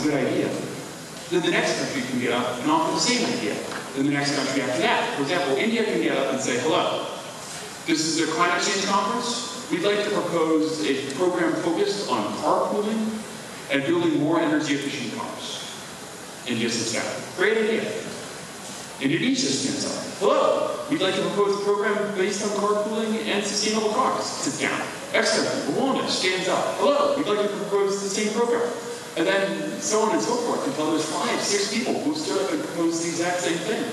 good idea. Then the next country can get up and offer the same idea. Then the next country after that. For example, India can get up and say, hello, this is a climate change conference. We'd like to propose a program focused on carpooling and building more energy efficient cars. India sits down. Great idea. Indonesia stands up. Hello, we'd like to propose a program based on carpooling and sustainable cars. Sits down. Next country, Rwanda stands up. Hello, we'd like to propose the same program. And then so on and so forth until there's 5, 6 people who stood up and proposed the exact same thing.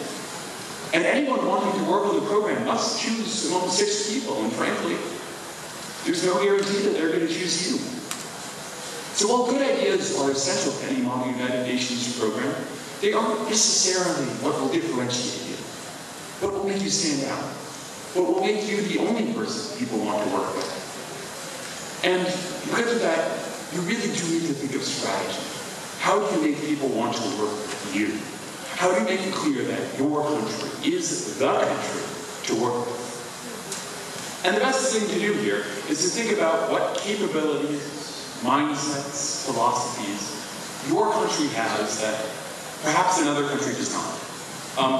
And anyone wanting to work on the program must choose among 6 people, and frankly, there's no guarantee that they're going to choose you. So while good ideas are essential to any model United Nations program, they aren't necessarily what will differentiate you. What will make you stand out? What will make you the only person people want to work with? And because of that, you really do need to think of strategy. How do you make people want to work with you? How do you make it clear that your country is the country to work with? And the best thing to do here is to think about what capabilities, mindsets, philosophies your country has that perhaps another country does not.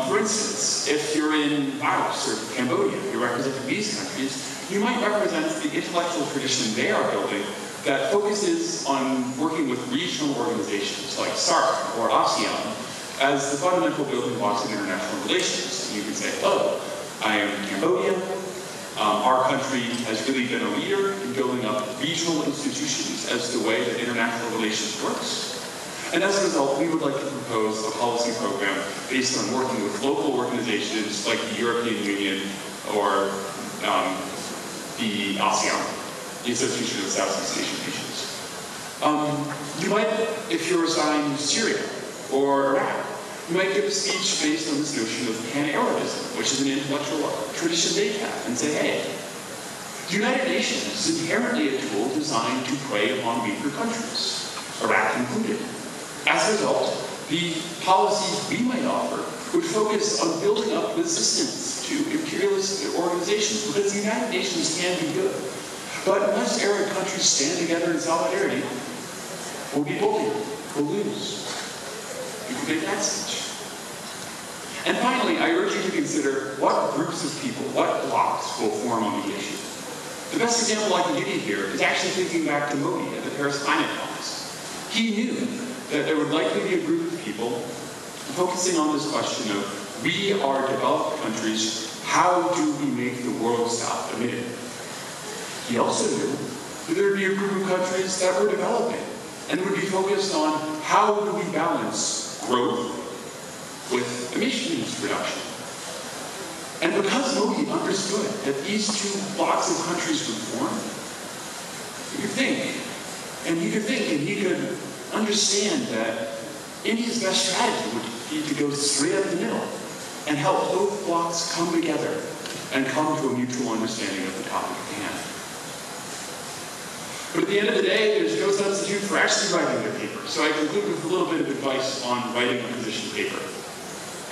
For instance, if you're in Laos or Cambodia, you're representing these countries, you might represent the intellectual tradition they are building that focuses on working with regional organizations like SARC or ASEAN as the fundamental building blocks of international relations. And you can say, oh, I am Cambodia. Our country has really been a leader in building up regional institutions as the way that international relations works. And as a result, we would like to propose a policy program based on working with local organizations like the European Union or the ASEAN, the Association of Southeast Asian Nations. You might, if you're assigned Syria or Iraq, you might give a speech based on this notion of pan-Arabism, which is an intellectual tradition they have, and say, hey, the United Nations is inherently a tool designed to prey upon weaker countries, Iraq included. As a result, the policies we might offer would focus on building up resistance to imperialist organizations, because the United Nations can be good. But unless Arab countries stand together in solidarity, we'll be bullied, we'll lose. You can make that speech. And finally, I urge you to consider what groups of people, what blocks will form on the issue. The best example I can give you here is actually thinking back to Modi at the Paris Climate Conference. He knew that there would likely be a group of people focusing on this question of, we are developed countries, how do we make the world stop emitting? He also knew that there would be a group of countries that were developing and would be focused on, how do we balance growth with emissions reduction? And because Modi understood that these 2 blocks of countries would form, he could think, and he could understand that India's best strategy would be to go straight up the middle and help both blocks come together and come to a mutual understanding of the topic at hand. But at the end of the day, there's no substitute for actually writing their paper. So I conclude with a little bit of advice on writing a position paper.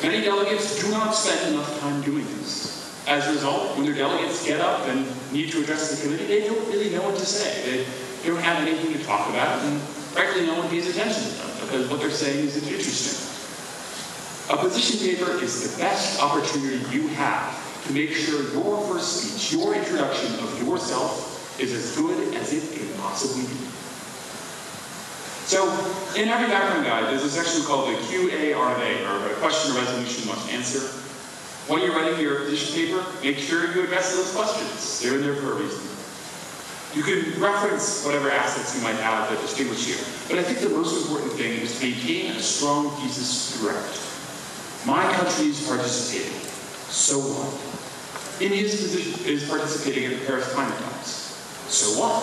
Many delegates do not spend enough time doing this. As a result, when their delegates get up and need to address the committee, they don't really know what to say. They don't have anything to talk about, and frankly, no one pays attention to them because what they're saying isn't interesting. A position paper is the best opportunity you have to make sure your first speech, your introduction of yourself, is as good as it can possibly be. So, in every background guide, there's a section called the QA/RA, or a question or resolution must answer. When you're writing your position paper, make sure you address those questions. They're in there for a reason. You can reference whatever assets you might have that distinguish you, but I think the most important thing is to maintain a strong thesis throughout. My country is participating. So what? India's position is participating in the Paris Climate Talks. So what?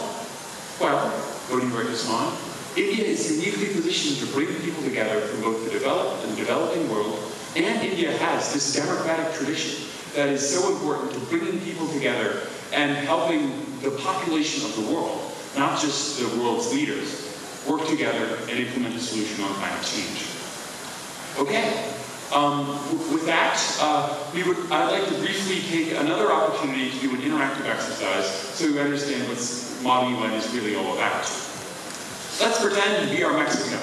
Well, quoting JIRS-4, India is uniquely positioned to bring people together from both the developed and developing world, and India has this democratic tradition that is so important to bringing people together and helping the population of the world, not just the world's leaders, work together and implement a solution on climate change. Okay, with that, I'd like to briefly take another opportunity to do an interactive exercise so we understand what Model UN is really all about. Let's pretend we are Mexico.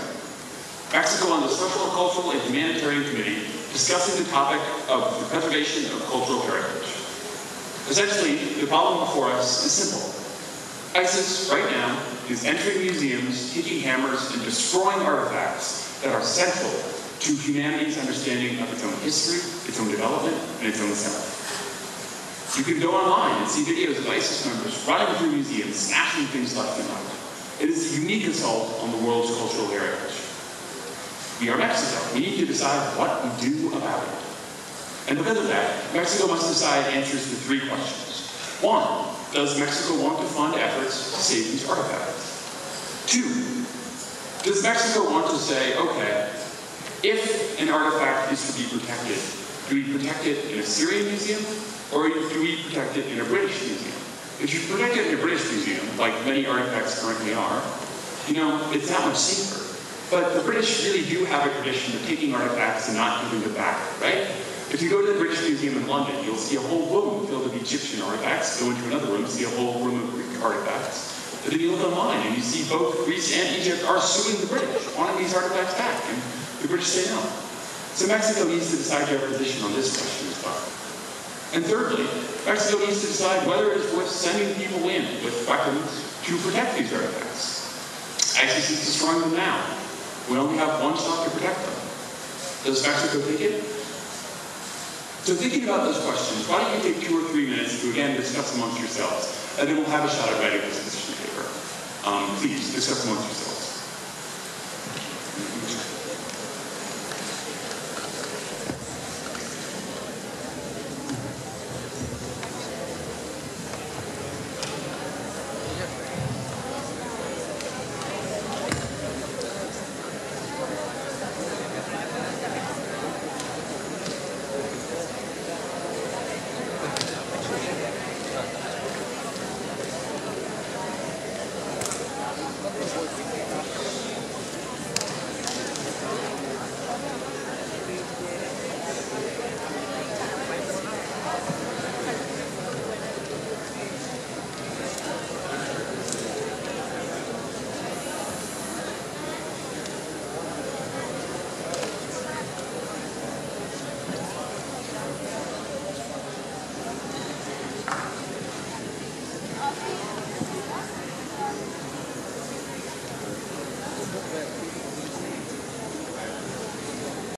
Mexico on the Social, Cultural, and Humanitarian Committee discussing the topic of the preservation of cultural heritage. Essentially, the problem before us is simple. ISIS, right now, is entering museums, taking hammers, and destroying artifacts that are central to humanity's understanding of its own history, its own development, and its own self. You can go online and see videos of ISIS members running through museums, snatching things left and right. It is a unique assault on the world's cultural heritage. We are Mexico. We need to decide what we do about it. And because of that, Mexico must decide answers to 3 questions. 1, does Mexico want to fund efforts to save these artifacts? 2, does Mexico want to say, okay, if an artifact is to be protected, do we protect it in a Syrian museum, or do we protect it in a British museum? If you protect it in a British museum, like many artifacts currently are, it's that much safer. But the British really do have a tradition of taking artifacts and not giving them back, right? If you go to the British Museum in London, you'll see a whole room filled with Egyptian artifacts. Go into another room, see a whole room of Greek artifacts. But then you look online and you see both Greece and Egypt are suing the British, wanting these artifacts back, and the British say no. So Mexico needs to decide their position on this question as well. And thirdly, Mexico needs to decide whether it is worth sending people in with weapons to protect these artifacts. ISIS is destroying them now. We only have 1 shot to protect them. Does Mexico take it? So thinking about those questions, why don't you take 2 or 3 minutes to again discuss amongst yourselves, and then we'll have a shot at writing this position paper. Please discuss amongst yourselves.